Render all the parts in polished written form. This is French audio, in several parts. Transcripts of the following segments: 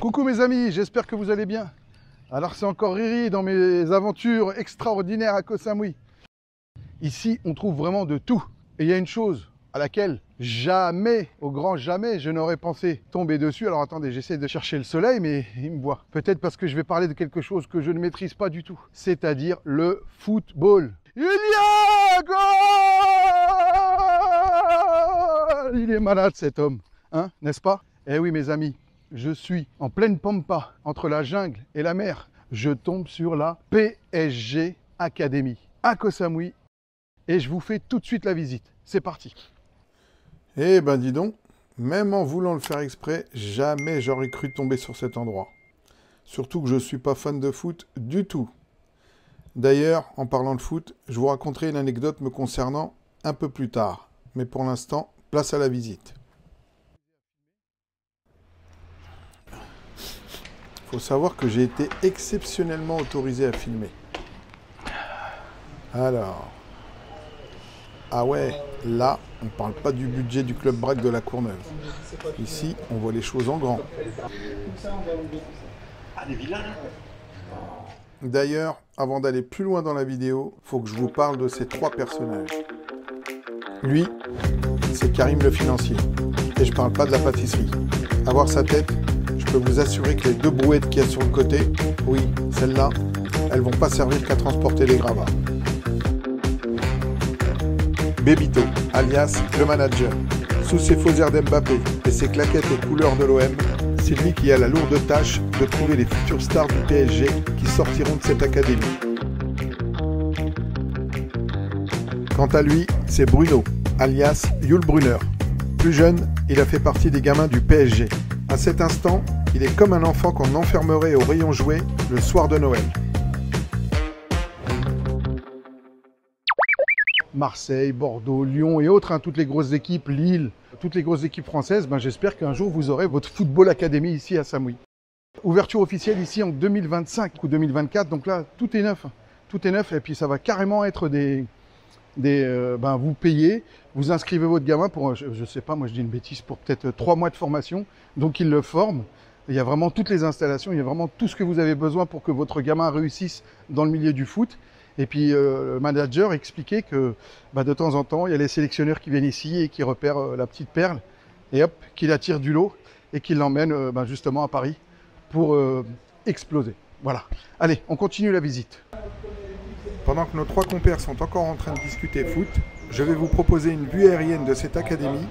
Coucou mes amis, j'espère que vous allez bien. Alors c'est encore Riri dans mes aventures extraordinaires à Koh Samui. Ici on trouve vraiment de tout. Et il y a une chose à laquelle jamais, au grand jamais, je n'aurais pensé tomber dessus. Alors attendez, j'essaie de chercher le soleil, mais il me voit. Peut-être parce que je vais parler de quelque chose que je ne maîtrise pas du tout. C'est-à-dire le football. Il y a goal! Il est malade cet homme, hein, n'est-ce pas? Eh oui mes amis, je suis en pleine pampa, entre la jungle et la mer. Je tombe sur la PSG Academy à Koh Samui et je vous fais tout de suite la visite. C'est parti. Eh ben dis donc, même en voulant le faire exprès, jamais j'aurais cru tomber sur cet endroit. Surtout que je ne suis pas fan de foot du tout. D'ailleurs, en parlant de foot, je vous raconterai une anecdote me concernant un peu plus tard. Mais pour l'instant, place à la visite. Il faut savoir que j'ai été exceptionnellement autorisé à filmer. Alors... Ah ouais, là, on ne parle pas du budget du Club Braque de la Courneuve. Ici, on voit les choses en grand. D'ailleurs, avant d'aller plus loin dans la vidéo, il faut que je vous parle de ces trois personnages. Lui, c'est Karim le financier. Et je ne parle pas de la pâtisserie. À voir sa tête, je peux vous assurer que les deux brouettes qu'il y a sur le côté, oui, celles-là, elles vont pas servir qu'à transporter les gravats. Bébito, alias le manager. Sous ses faux airs d'Mbappé et ses claquettes aux couleurs de l'OM, c'est lui qui a la lourde tâche de trouver les futures stars du PSG qui sortiront de cette académie. Quant à lui, c'est Bruno, alias Yul Brunner. Plus jeune, il a fait partie des gamins du PSG. À cet instant, il est comme un enfant qu'on enfermerait au rayon jouets le soir de Noël. Marseille, Bordeaux, Lyon et autres, hein, toutes les grosses équipes, Lille, toutes les grosses équipes françaises, ben, j'espère qu'un jour vous aurez votre Football Academy ici à Samui. Ouverture officielle ici en 2025 ou 2024, donc là tout est neuf. Tout est neuf et puis ça va carrément être vous payez, vous inscrivez votre gamin pour, je sais pas, moi je dis une bêtise, pour peut-être 3 mois de formation, donc il le forme. Il y a vraiment toutes les installations, il y a vraiment tout ce que vous avez besoin pour que votre gamin réussisse dans le milieu du foot. Et puis le manager expliquait que de temps en temps, il y a les sélectionneurs qui viennent ici et qui repèrent la petite perle, et hop, qui la tirent du lot et qui l'emmènent justement à Paris pour exploser. Voilà. Allez, on continue la visite. Pendant que nos trois compères sont encore en train de discuter foot, je vais vous proposer une vue aérienne de cette académie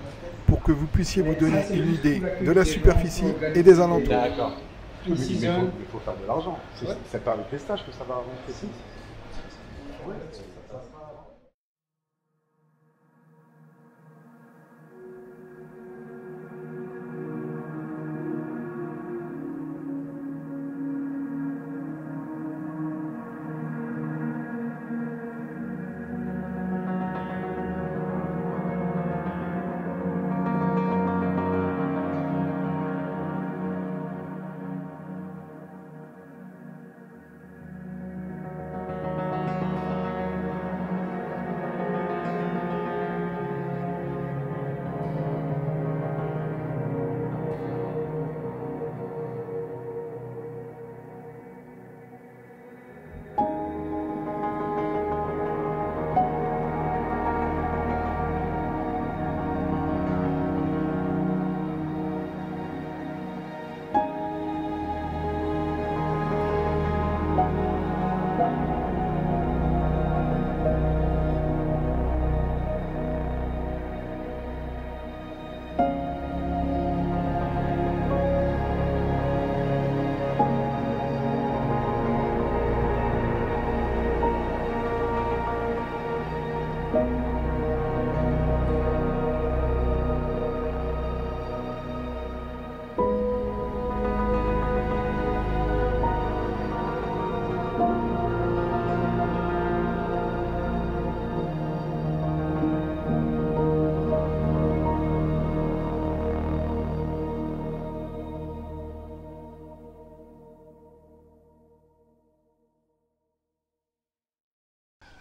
pour que vous puissiez vous donner une idée de la superficie et des alentours. D'accord. Mais il faut faire de l'argent. C'est pas avec les stages que ça va avancer ici.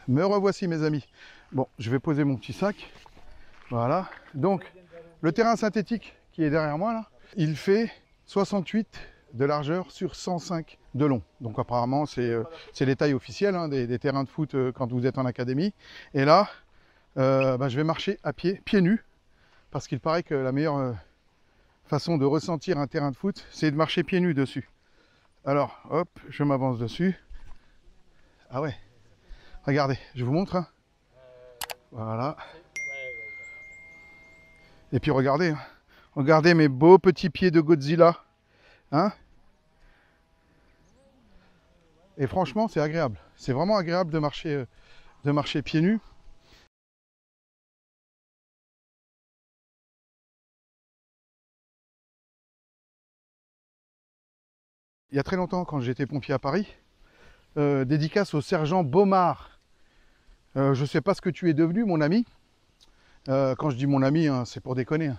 Me revoici mes amis. Bon, je vais poser mon petit sac. Voilà. Donc, le terrain synthétique qui est derrière moi là, il fait 68 de largeur sur 105 de long. Donc apparemment, c'est les tailles officielles hein, des terrains de foot quand vous êtes en académie. Et là, je vais marcher à pieds nus, parce qu'il paraît que la meilleure façon de ressentir un terrain de foot, c'est de marcher pieds nus dessus. Alors, hop, je m'avance dessus. Ah ouais, regardez, je vous montre. Hein. Voilà. Et puis regardez, hein. Regardez mes beaux petits pieds de Godzilla. Hein? Et franchement, c'est agréable. C'est vraiment agréable de marcher pieds nus. Il y a très longtemps, quand j'étais pompier à Paris, dédicace au sergent Baumard. Je ne sais pas ce que tu es devenu, mon ami. Quand je dis mon ami, hein, c'est pour déconner. Hein.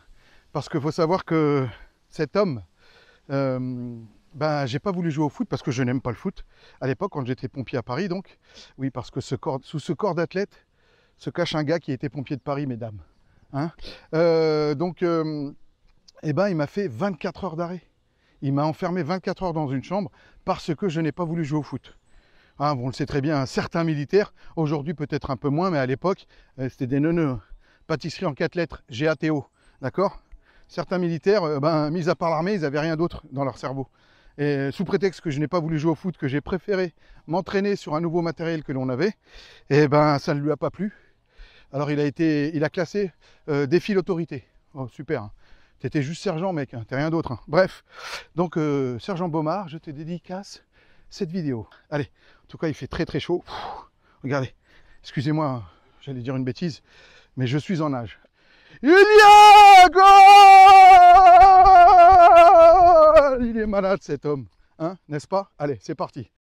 Parce qu'il faut savoir que cet homme, j'ai pas voulu jouer au foot parce que je n'aime pas le foot. À l'époque, quand j'étais pompier à Paris, donc, oui, parce que sous ce corps d'athlète se cache un gars qui était pompier de Paris, mesdames. Hein il m'a fait 24 heures d'arrêt. Il m'a enfermé 24 heures dans une chambre parce que je n'ai pas voulu jouer au foot. Hein, on le sait très bien, certains militaires, aujourd'hui peut-être un peu moins, mais à l'époque, c'était des neuneux. Pâtisserie en 4 lettres, GATO, d'accord? Certains militaires, mis à part l'armée, ils n'avaient rien d'autre dans leur cerveau. Et sous prétexte que je n'ai pas voulu jouer au foot, que j'ai préféré m'entraîner sur un nouveau matériel que l'on avait, ça ne lui a pas plu. Alors il a classé défi l'autorité. Oh, super, hein. T'étais juste sergent, mec, hein, t'es rien d'autre. Hein. Bref, donc sergent Baumard, je te dédicace cette vidéo. Allez, en tout cas, il fait très très chaud. Regardez, excusez-moi, hein, j'allais dire une bêtise, mais je suis en nage. Il y a goal! Il est malade cet homme, hein, n'est-ce pas? Allez, c'est parti.